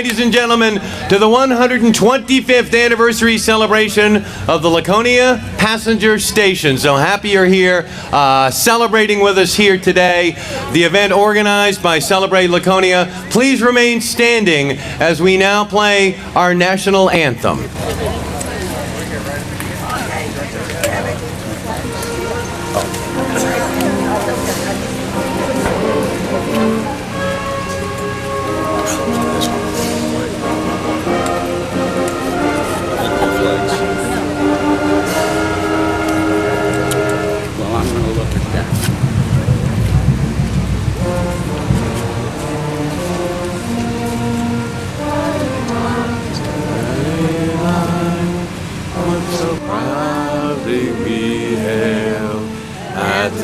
ladies and gentlemen, to the 125th anniversary celebration of the Laconia Passenger Station. So happy you're here, celebrating with us here today. The event organized by Celebrate Laconia. Please remain standing as we now play our national anthem.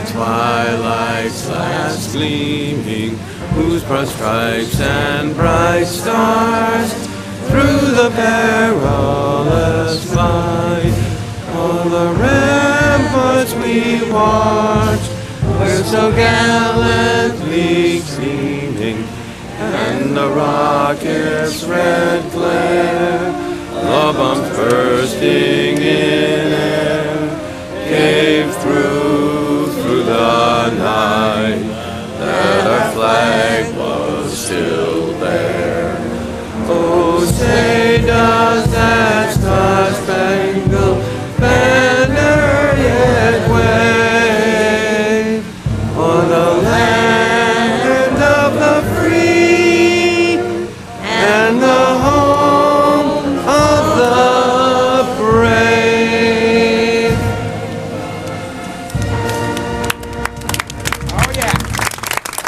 Twilight's last gleaming, whose broad stripes and bright stars through the perilous fight on the ramparts we watched were so gallantly gleaming, and the rocket's red glare, the bombs bursting in air, gave through the night that our flag was still there. Oh, say does that star-spangled banner yet wave o'er the land of the free and the home of the brave?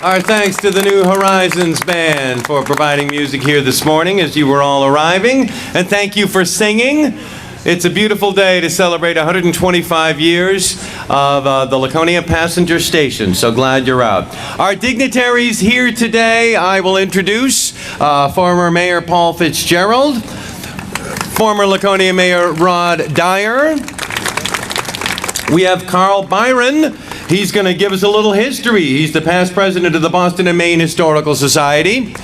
Our thanks to the New Horizons Band for providing music here this morning as you were all arriving. And thank you for singing. It's a beautiful day to celebrate 125 years of the Laconia Passenger Station. So glad you're out. Our dignitaries here today, I will introduce former Mayor Paul Fitzgerald, former Laconia Mayor Rod Dyer. We have Carl Byron. He's going to give us a little history. He's the past president of the Boston and Maine Historical Society.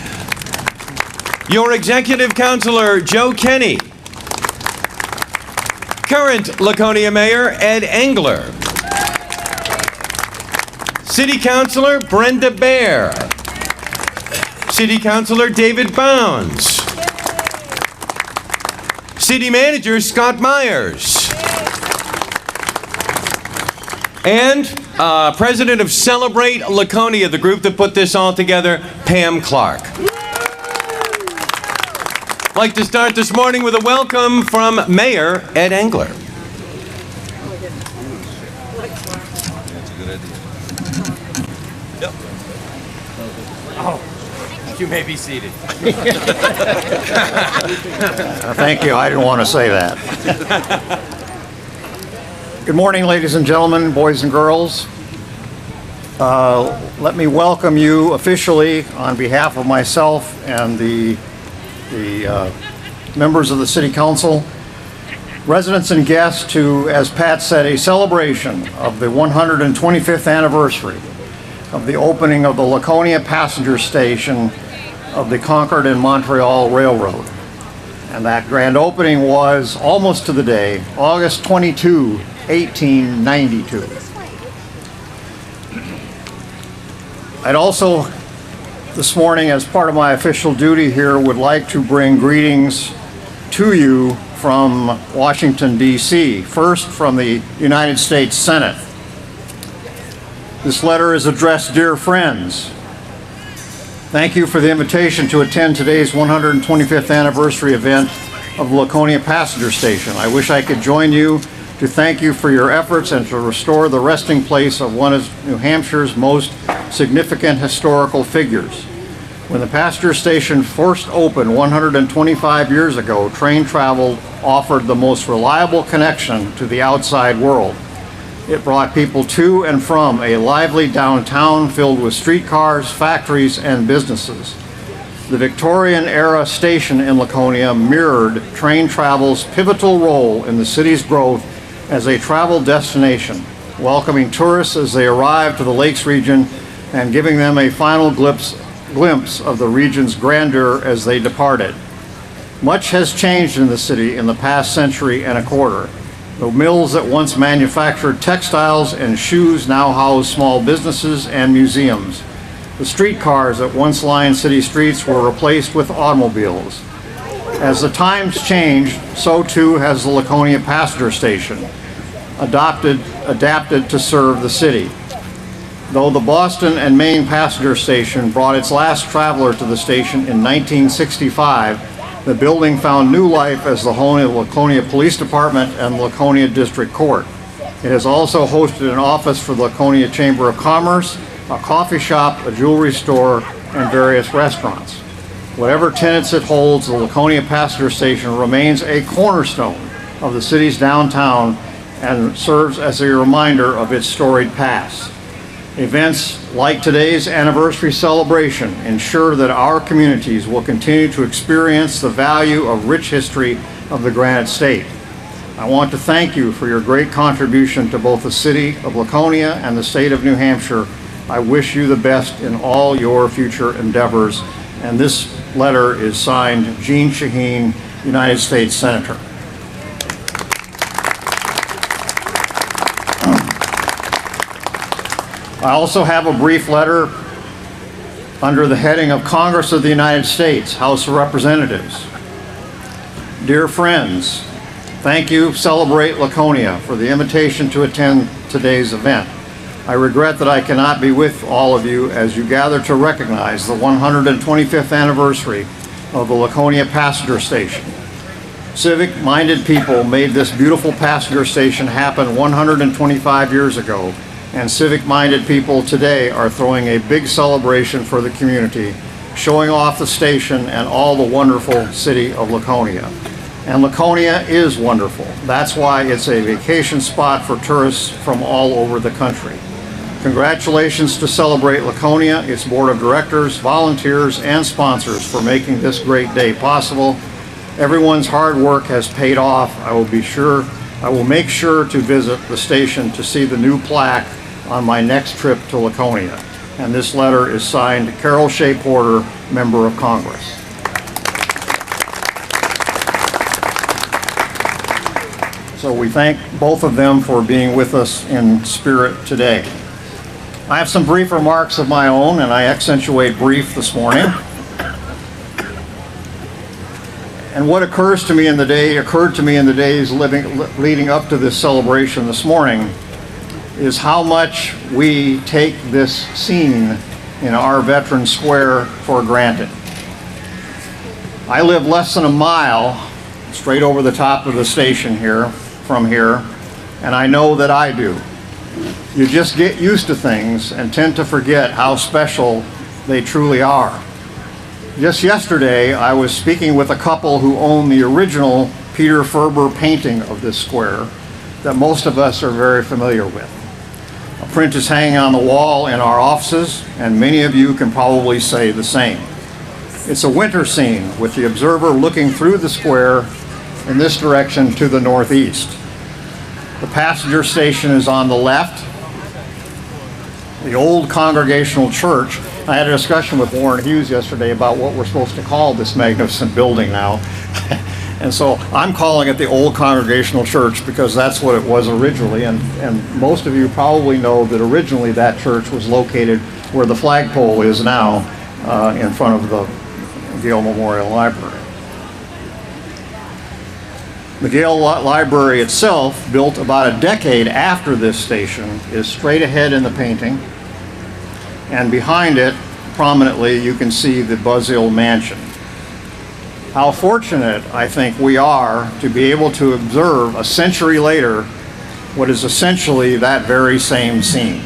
Your executive counselor, Joe Kenny. Current Laconia Mayor, Ed Engler. City Councilor, Brenda Baer. City Councilor, David Bounds. City Manager, Scott Myers. And President of Celebrate Laconia, the group that put this all together, Pam Clark. I'd like to start this morning with a welcome from Mayor Ed Engler. Oh, you may be seated. Thank you. I didn't want to say that. Good morning, ladies and gentlemen, boys and girls. Let me welcome you officially on behalf of myself and the members of the City Council, residents and guests to, as Pat said, a celebration of the 125th anniversary of the opening of the Laconia Passenger Station of the Concord and Montreal Railroad. And that grand opening was almost to the day, August 22, 1892. I'd also, this morning, as part of my official duty here, would like to bring greetings to you from Washington, D.C., first from the United States Senate. This letter is addressed, Dear Friends. Thank you for the invitation to attend today's 125th anniversary event of the Laconia Passenger Station. I wish I could join you to thank you for your efforts and to restore the resting place of one of New Hampshire's most significant historical figures. When the passenger station first opened 125 years ago, train travel offered the most reliable connection to the outside world. It brought people to and from a lively downtown filled with streetcars, factories, and businesses. The Victorian-era station in Laconia mirrored train travel's pivotal role in the city's growth as a travel destination, welcoming tourists as they arrived to the Lakes region and giving them a final glimpse glimpse of the region's grandeur as they departed. Much has changed in the city in the past century and a quarter. The mills that once manufactured textiles and shoes now house small businesses and museums. The streetcars that once lined city streets were replaced with automobiles. As the times changed, so too has the Laconia passenger station, adapted to serve the city. Though the Boston and Maine passenger station brought its last traveler to the station in 1965, the building found new life as the home of the Laconia Police Department and Laconia District Court. It has also hosted an office for the Laconia Chamber of Commerce, a coffee shop, a jewelry store, and various restaurants. Whatever tenants it holds, the Laconia passenger station remains a cornerstone of the city's downtown and serves as a reminder of its storied past. Events like today's anniversary celebration ensure that our communities will continue to experience the value of rich history of the Granite State. I want to thank you for your great contribution to both the city of Laconia and the state of New Hampshire. I wish you the best in all your future endeavors. And this letter is signed Jean Shaheen, United States Senator. I also have a brief letter under the heading of Congress of the United States, House of Representatives. Dear friends, thank you, Celebrate Laconia, for the invitation to attend today's event. I regret that I cannot be with all of you as you gather to recognize the 125th anniversary of the Laconia passenger station. Civic-minded people made this beautiful passenger station happen 125 years ago, and civic-minded people today are throwing a big celebration for the community, showing off the station and all the wonderful city of Laconia. And Laconia is wonderful. That's why it's a vacation spot for tourists from all over the country. Congratulations to Celebrate Laconia, its board of directors, volunteers, and sponsors for making this great day possible. Everyone's hard work has paid off. I will make sure to visit the station to see the new plaque on my next trip to Laconia. And this letter is signed Carol Shea Porter, Member of Congress. So we thank both of them for being with us in spirit today. I have some brief remarks of my own, and I accentuate brief this morning. And what occurred to me in the days leading up to this celebration this morning is how much we take this scene in our Veterans Square for granted. I live less than a mile straight over the top of the station from here, and I know that I do. You just get used to things and tend to forget how special they truly are. Just yesterday, I was speaking with a couple who own the original Peter Ferber painting of this square that most of us are very familiar with. A print is hanging on the wall in our offices, and many of you can probably say the same. It's a winter scene with the observer looking through the square in this direction to the northeast. The passenger station is on the left. The old Congregational Church. I had a discussion with Warren Hughes yesterday about what we're supposed to call this magnificent building now. And so I'm calling it the old Congregational Church because that's what it was originally. And most of you probably know that originally that church was located where the flagpole is now in front of the Gale Memorial Library. The Gale Library itself, built about a decade after this station, is straight ahead in the painting. And behind it, prominently, you can see the Buzzell Mansion. How fortunate, I think, we are to be able to observe a century later what is essentially that very same scene.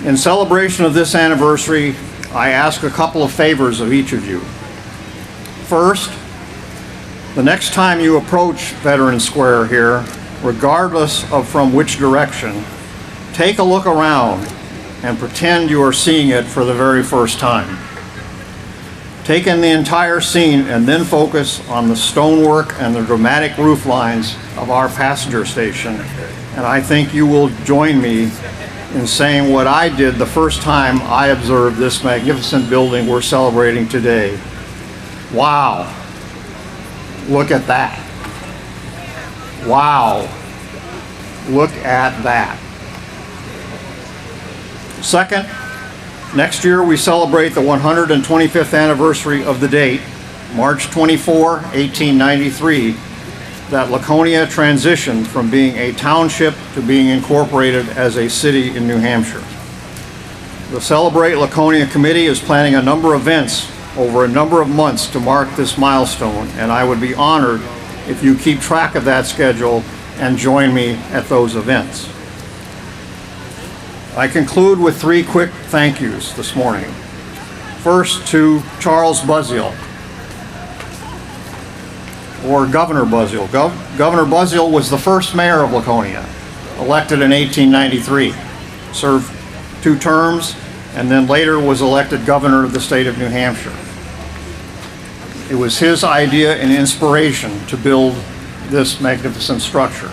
In celebration of this anniversary, I ask a couple of favors of each of you. First, the next time you approach Veterans Square here, regardless of from which direction, take a look around and pretend you are seeing it for the very first time. Take in the entire scene and then focus on the stonework and the dramatic roof lines of our passenger station. And I think you will join me in saying what I did the first time I observed this magnificent building we're celebrating today. Wow. Look at that. Wow. Look at that. Second, next year we celebrate the 125th anniversary of the date, March 24, 1893, that Laconia transitioned from being a township to being incorporated as a city in New Hampshire. The Celebrate Laconia Committee is planning a number of events over a number of months to mark this milestone, and I would be honored if you keep track of that schedule and join me at those events. I conclude with 3 quick thank yous this morning. First, to Charles Buzziel, or Governor Buzziel. Governor Buzziel was the first mayor of Laconia, elected in 1893, served 2 terms, and then later was elected governor of the state of New Hampshire. It was his idea and inspiration to build this magnificent structure.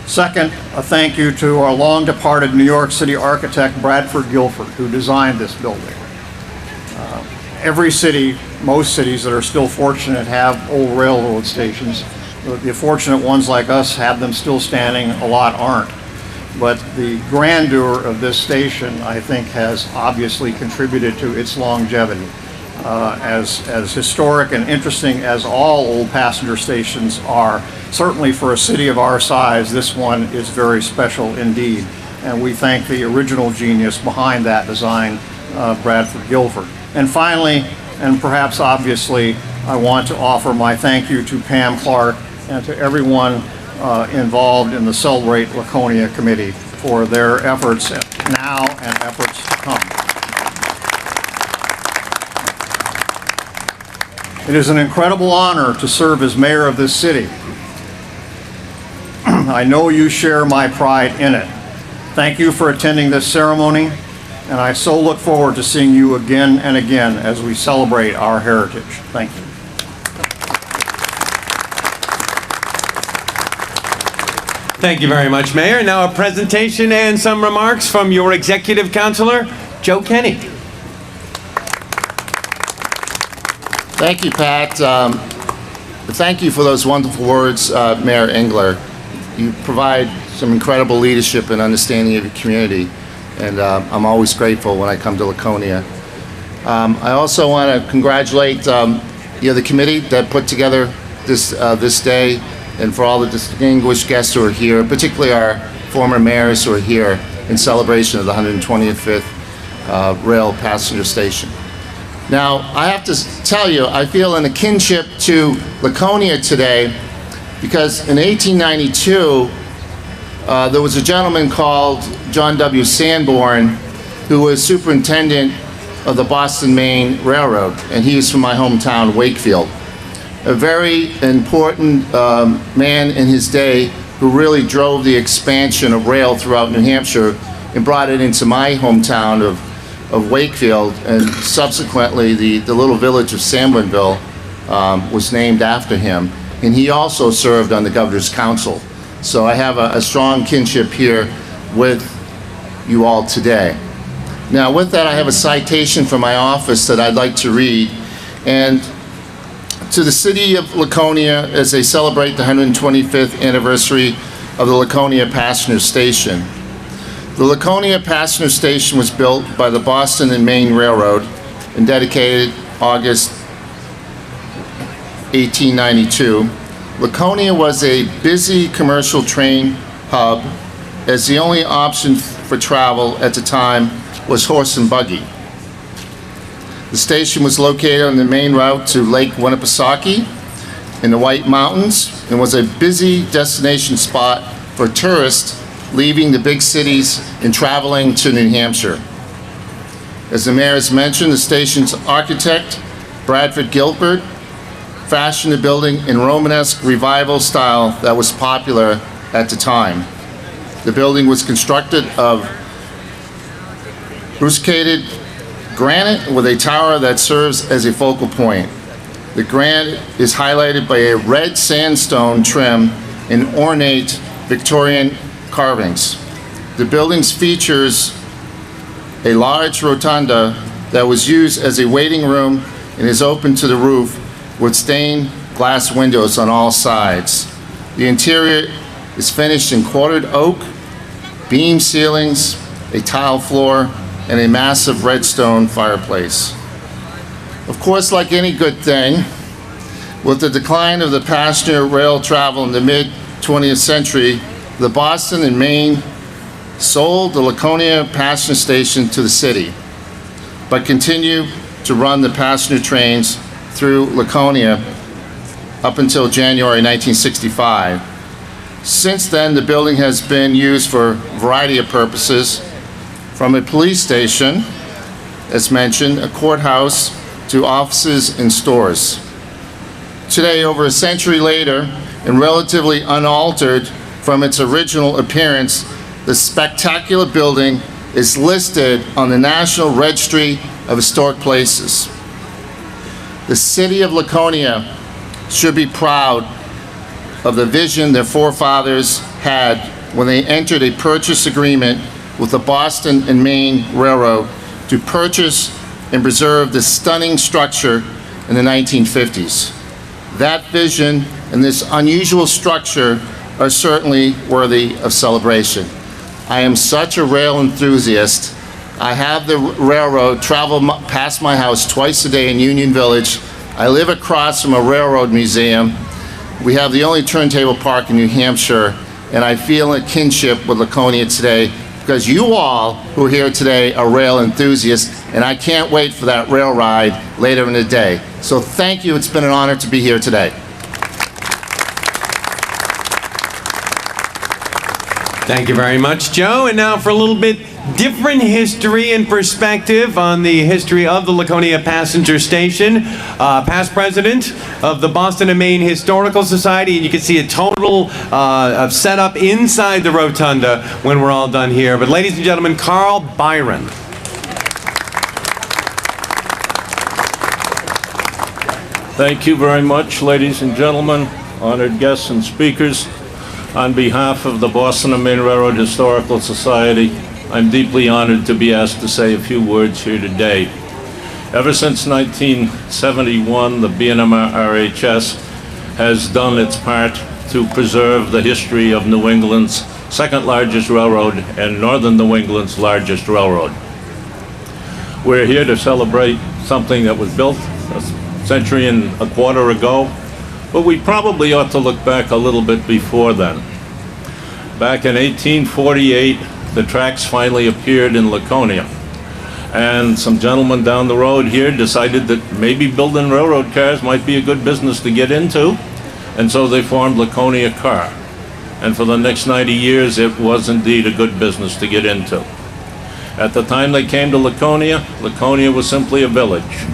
Second, a thank you to our long departed New York City architect Bradford Guilford, who designed this building. Every city, most cities that are still fortunate have old railroad stations. The fortunate ones like us have them still standing, a lot aren't. But the grandeur of this station, I think, has obviously contributed to its longevity. As historic and interesting as all old passenger stations are, certainly for a city of our size, this one is very special indeed. And we thank the original genius behind that design, Bradford Guilford. And finally, and perhaps obviously, I want to offer my thank you to Pam Clark and to everyone involved in the Celebrate Laconia Committee for their efforts now and efforts to come. It is an incredible honor to serve as mayor of this city. I know you share my pride in it. Thank you for attending this ceremony, and I so look forward to seeing you again and again as we celebrate our heritage. Thank you. Thank you very much, Mayor. Now a presentation and some remarks from your executive counselor, Joe Kenny. Thank you, Pat. Thank you for those wonderful words, Mayor Engler. You provide some incredible leadership and understanding of your community, and I'm always grateful when I come to Laconia. I also want to congratulate the committee that put together this day, and for all the distinguished guests who are here, particularly our former mayors who are here in celebration of the 125th rail passenger station. Now, I have to tell you, I feel in a kinship to Laconia today because in 1892, there was a gentleman called John W. Sanborn who was superintendent of the Boston, Maine Railroad, and he is from my hometown, Wakefield. A very important man in his day who really drove the expansion of rail throughout New Hampshire and brought it into my hometown of Wakefield, and subsequently the little village of Samblinville was named after him. And he also served on the Governor's Council. So I have a strong kinship here with you all today. Now with that, I have a citation from my office that I'd like to read. And to the city of Laconia as they celebrate the 125th anniversary of the Laconia Passenger Station. The Laconia Passenger Station was built by the Boston and Maine Railroad and dedicated August 1892. Laconia was a busy commercial train hub, as the only option for travel at the time was horse and buggy. The station was located on the main route to Lake Winnipesaukee in the White Mountains and was a busy destination spot for tourists leaving the big cities and traveling to New Hampshire. As the mayor has mentioned, the station's architect, Bradford Guilford, fashioned the building in Romanesque revival style that was popular at the time. The building was constructed of rusticated granite with a tower that serves as a focal point. The granite is highlighted by a red sandstone trim and ornate Victorian carvings. The building features a large rotunda that was used as a waiting room and is open to the roof with stained glass windows on all sides. The interior is finished in quartered oak, beam ceilings, a tile floor, and a massive redstone fireplace. Of course, like any good thing, with the decline of the passenger rail travel in the mid-20th century, the Boston and Maine sold the Laconia passenger station to the city, but continued to run the passenger trains through Laconia up until January 1965. Since then, the building has been used for a variety of purposes, from a police station, as mentioned, a courthouse, to offices and stores. Today, over a century later, and relatively unaltered from its original appearance, the spectacular building is listed on the National Registry of Historic Places. The city of Laconia should be proud of the vision their forefathers had when they entered a purchase agreement with the Boston and Maine Railroad to purchase and preserve this stunning structure in the 1950s. That vision and this unusual structure are certainly worthy of celebration. I am such a rail enthusiast. I have the railroad travel past my house twice a day in Union Village. I live across from a railroad museum. We have the only turntable park in New Hampshire, and I feel a kinship with Laconia today because you all who are here today are rail enthusiasts, and I can't wait for that rail ride later in the day. So thank you. It's been an honor to be here today. Thank you very much, Joe. And now for a little bit different history and perspective on the history of the Laconia Passenger Station. Past president of the Boston and Maine Historical Society, and you can see a total of setup inside the rotunda when we're all done here. But ladies and gentlemen, Carl Byron. Thank you very much, ladies and gentlemen, honored guests and speakers. On behalf of the Boston and Maine Railroad Historical Society, I'm deeply honored to be asked to say a few words here today. Ever since 1971, the BNMRHS has done its part to preserve the history of New England's second largest railroad and northern New England's largest railroad. We're here to celebrate something that was built a century and a quarter ago, but we probably ought to look back a little bit before then. Back in 1848, the tracks finally appeared in Laconia, and some gentlemen down the road here decided that maybe building railroad cars might be a good business to get into, and so they formed Laconia Car. And for the next 90 years, it was indeed a good business to get into. At the time they came to Laconia, Laconia was simply a village.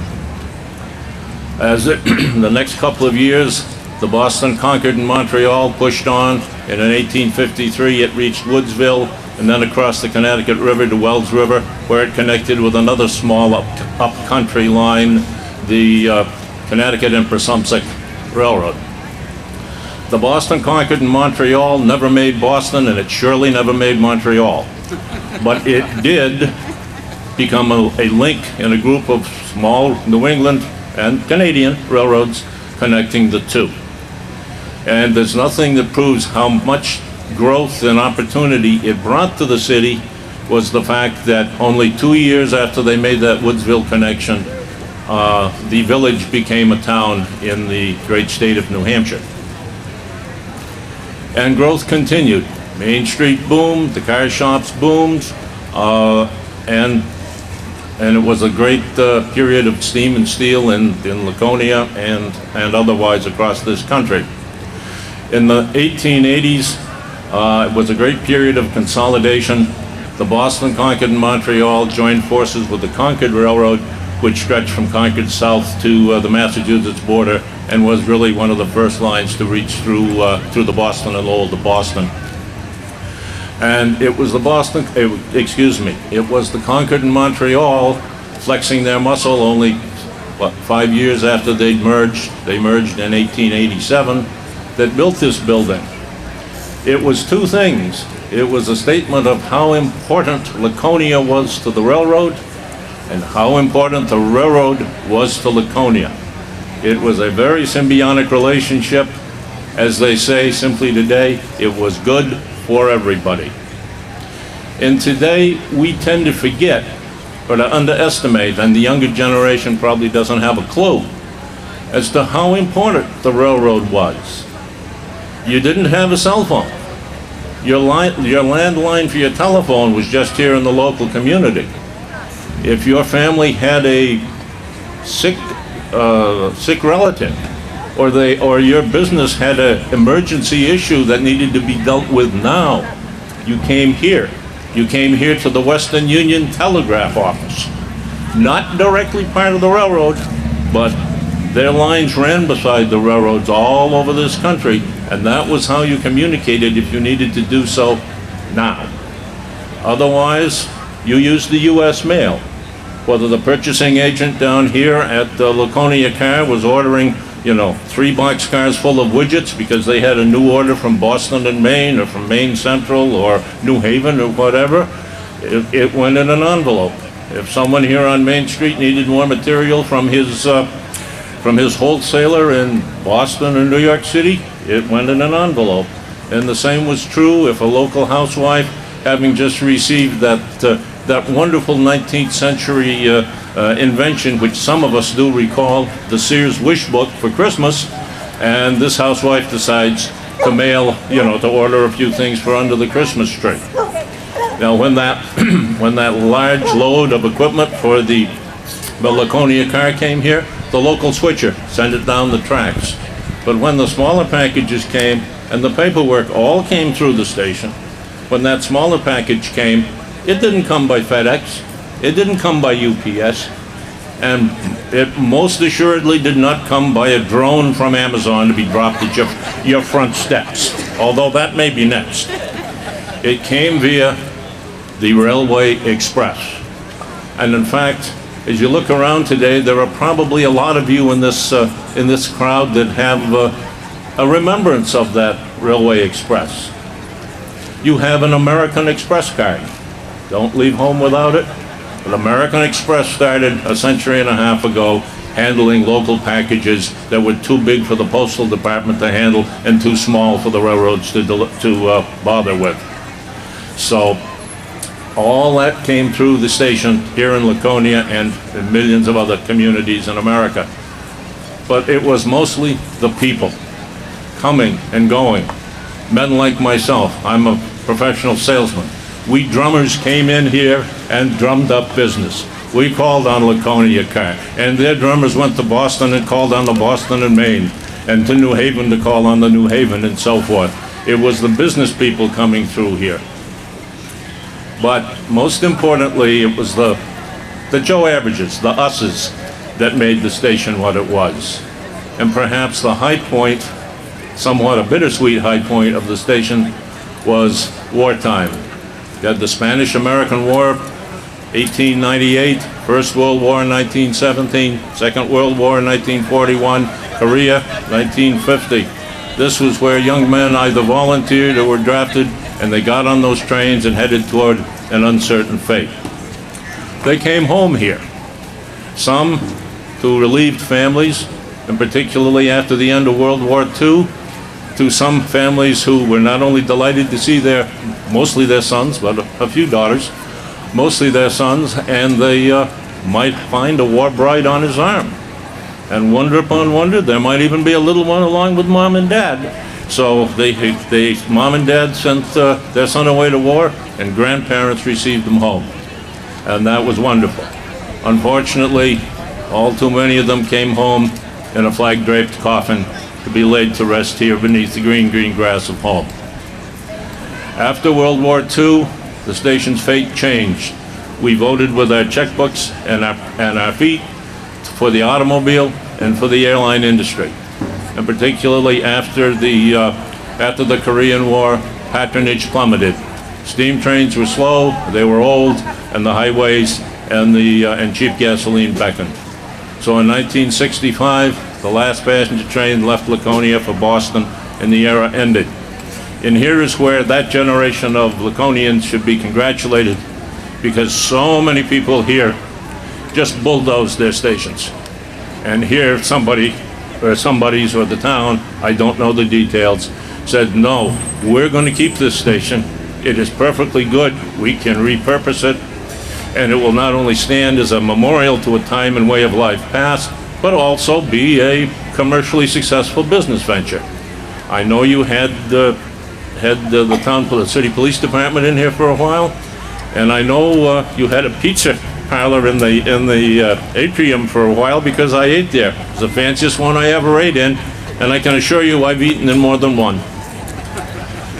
The next couple of years, the Boston, Concord, and Montreal pushed on, and in 1853 it reached Woodsville, and then across the Connecticut River to Wells River, where it connected with another small up-country line, the Connecticut and Passumpsic Railroad. The Boston, Concord, and Montreal never made Boston, and it surely never made Montreal. But it did become a link in a group of small New England and Canadian railroads connecting the two. And there's nothing that proves how much growth and opportunity it brought to the city was the fact that only 2 years after they made that Woodsville connection, the village became a town in the great state of New Hampshire. And growth continued. Main Street boomed, the car shops boomed, and it was a great period of steam and steel in Laconia and otherwise across this country. In the 1880s, it was a great period of consolidation. The Boston, Concord, and Montreal joined forces with the Concord Railroad, which stretched from Concord south to the Massachusetts border and was really one of the first lines to reach through the Boston and Lowell to Boston. And it was the it was the Concord and Montreal flexing their muscle only, 5 years after they merged in 1887, that built this building. It was two things. It was a statement of how important Laconia was to the railroad and how important the railroad was to Laconia. It was a very symbiotic relationship. As they say simply today, it was good for everybody. And today, we tend to forget or to underestimate, and the younger generation probably doesn't have a clue, as to how important the railroad was. You didn't have a cell phone. Your landline for your telephone was just here in the local community. If your family had a sick relative, or your business had an emergency issue that needed to be dealt with now, you came here. You came here to the Western Union Telegraph Office. Not directly part of the railroad, but their lines ran beside the railroads all over this country, and that was how you communicated if you needed to do so now. Otherwise, you used the U.S. mail. Whether the purchasing agent down here at the Laconia car was ordering 3 boxcars full of widgets because they had a new order from Boston and Maine, or from Maine Central, or New Haven, or whatever, it went in an envelope. If someone here on Main Street needed more material from his wholesaler in Boston or New York City, it went in an envelope. And the same was true if a local housewife, having just received that wonderful 19th century invention, which some of us do recall, the Sears Wish Book for Christmas, and this housewife decides to mail, to order a few things for under the Christmas tree. Now, when that large load of equipment for the Laconia car came here, the local switcher sent it down the tracks. But when the smaller packages came, and the paperwork all came through the station, when that smaller package came, it didn't come by FedEx, it didn't come by UPS, and it most assuredly did not come by a drone from Amazon to be dropped at your front steps, although that may be next. It came via the Railway Express. And in fact, as you look around today, there are probably a lot of you in this crowd that have a remembrance of that Railway Express. You have an American Express card. Don't leave home without it. But American Express started a century and a half ago handling local packages that were too big for the postal department to handle and too small for the railroads to bother with. So all that came through the station here in Laconia and in millions of other communities in America. But it was mostly the people coming and going. Men like myself, I'm a professional salesman. We drummers came in here and drummed up business. We called on Laconia car, and their drummers went to Boston and called on the Boston and Maine, and to New Haven to call on the New Haven, and so forth. It was the business people coming through here. But most importantly, it was the Joe Averages, the us's, that made the station what it was. And perhaps the high point, somewhat a bittersweet high point of the station, was wartime. You had the Spanish-American War, 1898, First World War in 1917, Second World War in 1941, Korea, 1950. This was where young men either volunteered or were drafted, and they got on those trains and headed toward an uncertain fate. They came home here, some to relieved families, and particularly after the end of World War II, to some families who were not only delighted to see mostly their sons, but a few daughters, mostly their sons, and they might find a war bride on his arm. And wonder upon wonder, there might even be a little one along with mom and dad. So mom and dad sent their son away to war, and grandparents received them home. And that was wonderful. Unfortunately, all too many of them came home in a flag-draped coffin to be laid to rest here beneath the green, green grass of home. After World War II, the station's fate changed. We voted with our checkbooks and our feet for the automobile and for the airline industry. And particularly after the Korean War, patronage plummeted. Steam trains were slow, they were old, and the highways and cheap gasoline beckoned. So in 1965, the last passenger train left Laconia for Boston, and the era ended. And here is where that generation of Laconians should be congratulated, because so many people here just bulldozed their stations. And here somebody, or somebody's, or the town, I don't know the details, said, no, we're going to keep this station. It is perfectly good. We can repurpose it. And it will not only stand as a memorial to a time and way of life past, but also be a commercially successful business venture. I know you had the city police department in here for a while, and I know you had a pizza parlor in the atrium for a while, because I ate there. It was the fanciest one I ever ate in, and I can assure you I've eaten in more than one.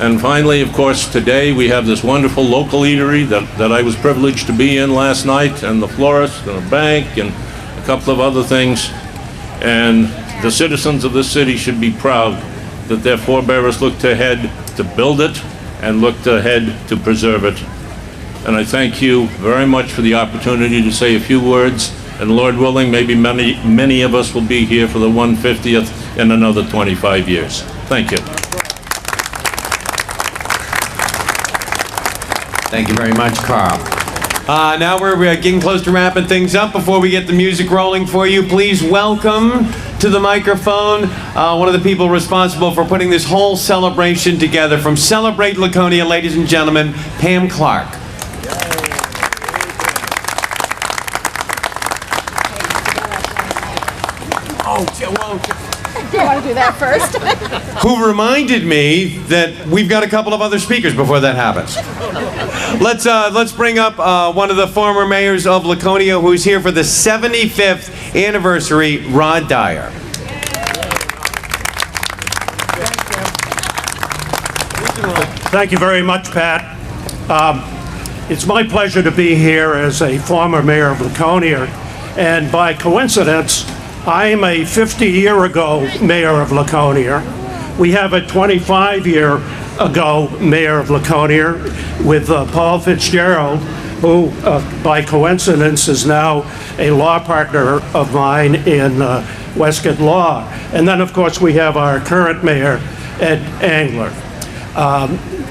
And finally, of course, today we have this wonderful local eatery that I was privileged to be in last night, and the florist, and a bank, and a couple of other things. And the citizens of this city should be proud that their forebears looked ahead to build it and looked ahead to preserve it. And I thank you very much for the opportunity to say a few words. And Lord willing, maybe many of us will be here for the 150th in another 25 years. Thank you. Thank you very much, Carl. Now we're getting close to wrapping things up. Before we get the music rolling for you, please welcome to the microphone one of the people responsible for putting this whole celebration together. From Celebrate Laconia, ladies and gentlemen, Pam Clark. Do you want to do that first? Who reminded me that we've got a couple of other speakers before that happens. Let's bring up one of the former mayors of Laconia, who's here for the 75th anniversary, Rod Dyer. Thank you very much, Pat. It's my pleasure to be here as a former mayor of Laconia, and by coincidence, I'm a 50-year-ago mayor of Laconia. We have a 25-year-ago mayor of Laconia with Paul Fitzgerald, who, by coincidence, is now a law partner of mine in Westcott Law. And then, of course, we have our current mayor, Ed Angler.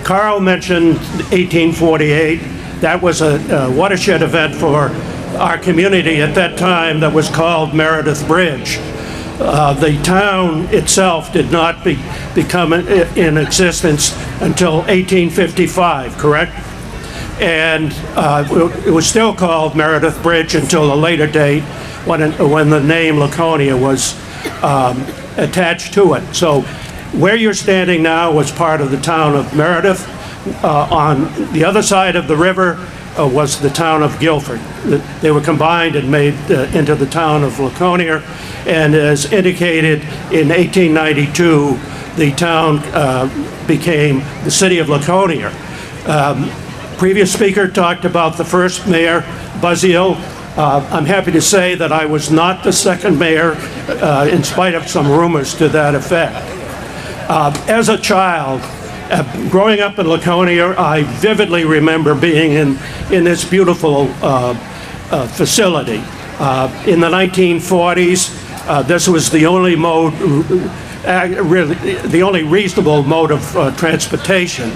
Carl mentioned 1848. That was a watershed event for our community at that time that was called Meredith Bridge. The town itself did not become in existence until 1855, correct? And it was still called Meredith Bridge until a later date when the name Laconia was attached to it. So where you're standing now was part of the town of Meredith. On the other side of the river was the town of Guilford. They were combined and made into the town of Laconia, and as indicated in 1892, the town became the city of Laconia. Previous speaker talked about the first mayor, Buzzio. I'm happy to say that I was not the second mayor, in spite of some rumors to that effect. As a child, growing up in Laconia, I vividly remember being in this beautiful facility. In the 1940s, this was the only mode, really, the only reasonable mode of transportation.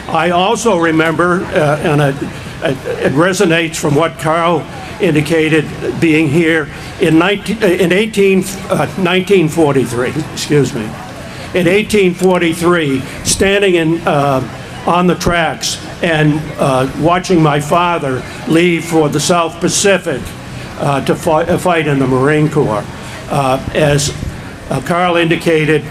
I also remember, and it resonates from what Carl indicated, being here in 1943, excuse me. In 1843, standing on the tracks and watching my father leave for the South Pacific to fight in the Marine Corps. As Carl indicated,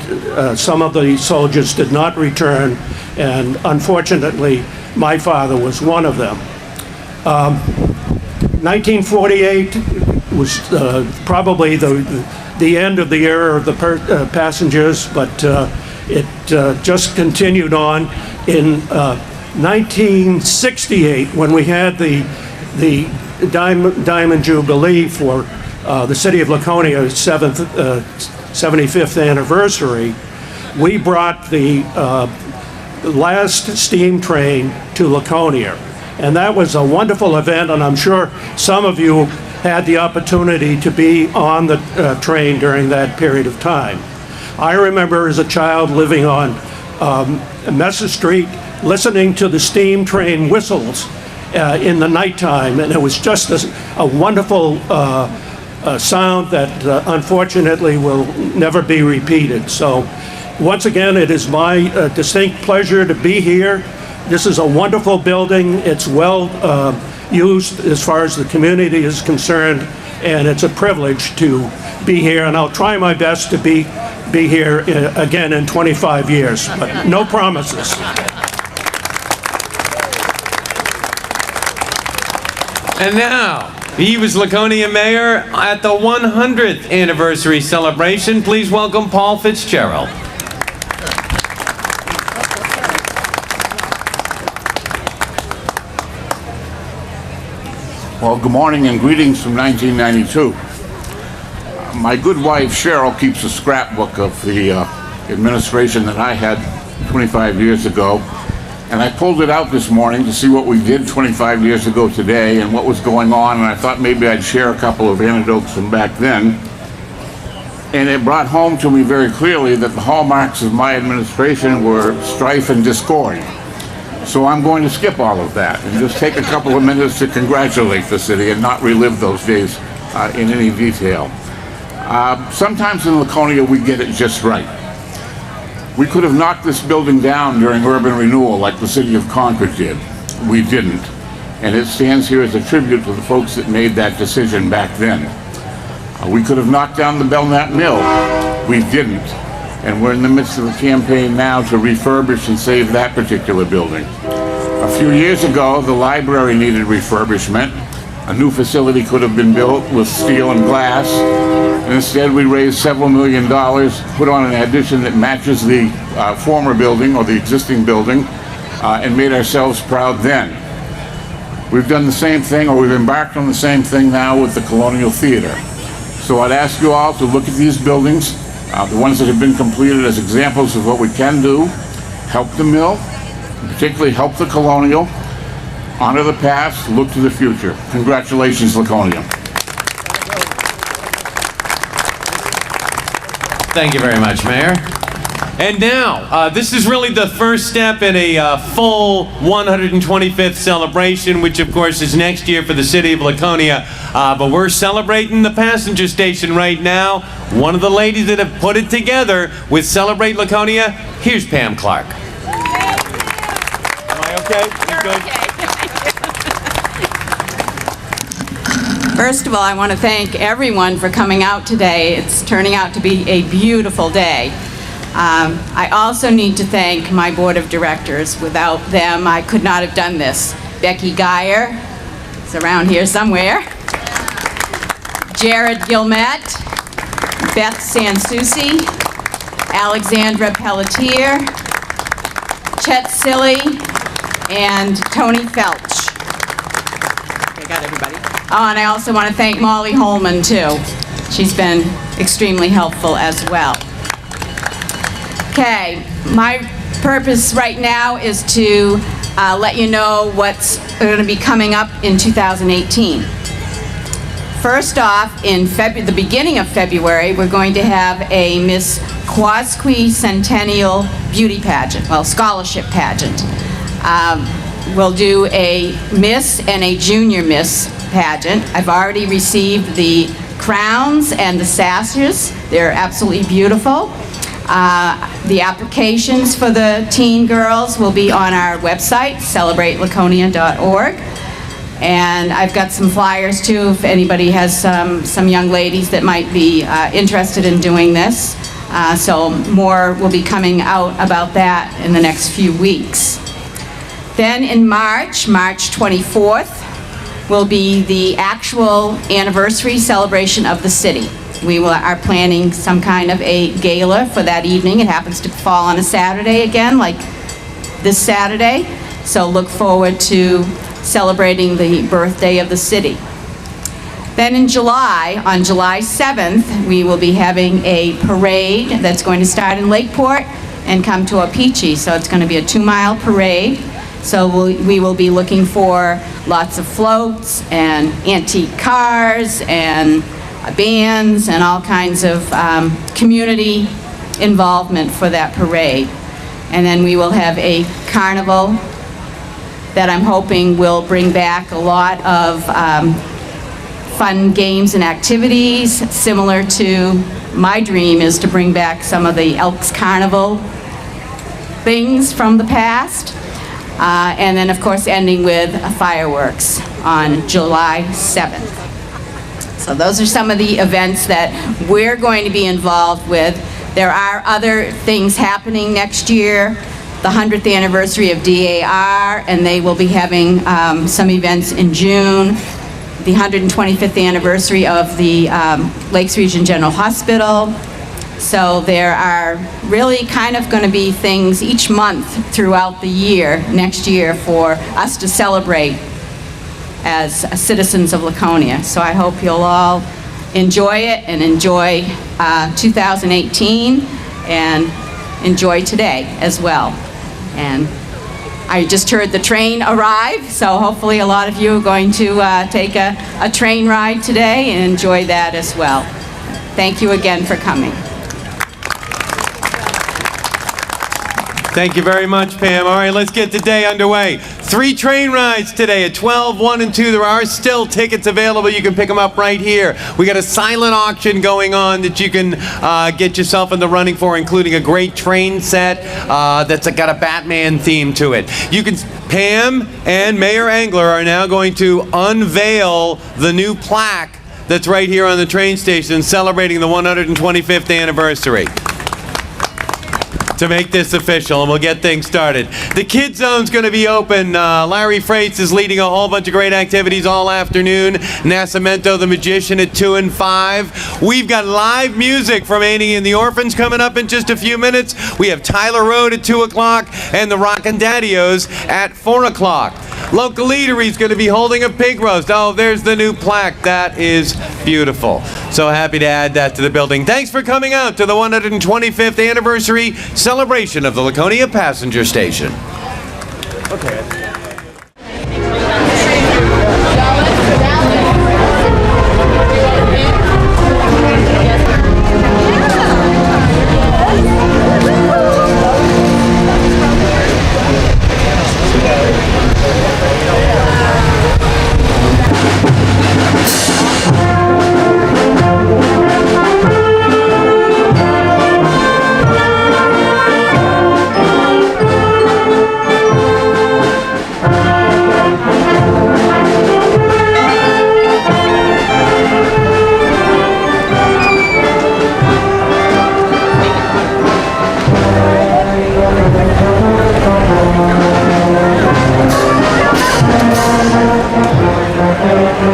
some of the soldiers did not return, and unfortunately, my father was one of them. 1948 was probably the end of the era of the passengers, but it just continued on. In 1968, when we had the Diamond Jubilee for the city of Laconia's 75th anniversary, we brought the last steam train to Laconia. And that was a wonderful event, and I'm sure some of you had the opportunity to be on the train during that period of time. I remember as a child living on Messer Street, listening to the steam train whistles in the nighttime, and it was just a wonderful sound that unfortunately will never be repeated. So once again, it is my distinct pleasure to be here. This is a wonderful building. It's well used as far as the community is concerned, and it's a privilege to be here, and I'll try my best to be here again in 25 years, but no promises. And now, he was Laconia Mayor at the 100th anniversary celebration. Please welcome Paul Fitzgerald. Well, good morning and greetings from 1992. My good wife Cheryl keeps a scrapbook of the administration that I had 25 years ago, and I pulled it out this morning to see what we did 25 years ago today and what was going on, and I thought maybe I'd share a couple of anecdotes from back then. And it brought home to me very clearly that the hallmarks of my administration were strife and discord. So I'm going to skip all of that and just take a couple of minutes to congratulate the city and not relive those days in any detail. Sometimes in Laconia we get it just right. We could have knocked this building down during urban renewal like the city of Concord did. We didn't. And it stands here as a tribute to the folks that made that decision back then. We could have knocked down the Belknap Mill. We didn't. And we're in the midst of a campaign now to refurbish and save that particular building. A few years ago, the library needed refurbishment. A new facility could have been built with steel and glass. And instead, we raised several $1 million, put on an addition that matches the former building or the existing building, and made ourselves proud then. We've done the same thing, or we've embarked on the same thing now with the Colonial Theater. So I'd ask you all to look at these buildings, the ones that have been completed, as examples of what we can do, help the mill, particularly help the Colonial, honor the past, look to the future. Congratulations, Laconia. Thank you very much, Mayor. And now, this is really the first step in a full 125th celebration, which of course is next year for the city of Laconia. But we're celebrating the passenger station right now. One of the ladies that have put it together with Celebrate Laconia, here's Pam Clark. Am I okay? You good? First of all, I want to thank everyone for coming out today. It's turning out to be a beautiful day. I also need to thank my board of directors. Without them, I could not have done this. Becky Geyer is around here somewhere. Jared Gilmet, Beth Sansucci, Alexandra Pelletier, Chet Silly, and Tony Felch. I got everybody. Oh, and I also want to thank Molly Holman, too. She's been extremely helpful as well. Okay, my purpose right now is to let you know what's going to be coming up in 2018. First off, in the beginning of February, we're going to have a Miss Quasqui Centennial Beauty Pageant, well, scholarship pageant. We'll do a Miss and a Junior Miss pageant. I've already received the crowns and the sashes. They're absolutely beautiful. The applications for the teen girls will be on our website, celebratelaconia.org. And I've got some flyers too, if anybody has some young ladies that might be interested in doing this. So more will be coming out about that in the next few weeks. Then in March 24th, will be the actual anniversary celebration of the city. We are planning some kind of a gala for that evening. It happens to fall on a Saturday again, like this Saturday. So look forward to celebrating the birthday of the city. Then in July, on July 7th, we will be having a parade that's going to start in Lakeport and come to Opeechee. So it's going to be a 2-mile parade. So we will be looking for lots of floats and antique cars and bands and all kinds of community involvement for that parade. And then we will have a carnival that I'm hoping will bring back a lot of fun games and activities, similar to my dream is to bring back some of the Elks Carnival things from the past. And then, of course, ending with fireworks on July 7th. So those are some of the events that we're going to be involved with. There are other things happening next year, the 100th anniversary of DAR, and they will be having some events in June, the 125th anniversary of the Lakes Region General Hospital. So there are really kind of going to be things each month throughout the year, next year, for us to celebrate as citizens of Laconia. So I hope you'll all enjoy it and enjoy 2018 and enjoy today as well. And I just heard the train arrive, so hopefully a lot of you are going to take a train ride today and enjoy that as well. Thank you again for coming. Thank you very much, Pam. All right, let's get the day underway. 3 train rides today at 12, 1, and 2. There are still tickets available. You can pick them up right here. We got a silent auction going on that you can get yourself in the running for, including a great train set that's got a Batman theme to it. You can. Pam and Mayor Engler are now going to unveil the new plaque that's right here on the train station celebrating the 125th anniversary, to make this official, and we'll get things started. The Kids Zone's going to be open. Larry Freites is leading a whole bunch of great activities all afternoon. Nascimento the Magician at 2 and 5. We've got live music from Annie and the Orphans coming up in just a few minutes. We have Tyler Road at 2 o'clock and the Rockin' Daddy-O's at 4 o'clock. Local Eatery's going to be holding a pig roast. Oh, there's the new plaque. That is beautiful. So happy to add that to the building. Thanks for coming out to the 125th anniversary celebration of the Laconia Passenger Station. Okay.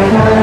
Thank you.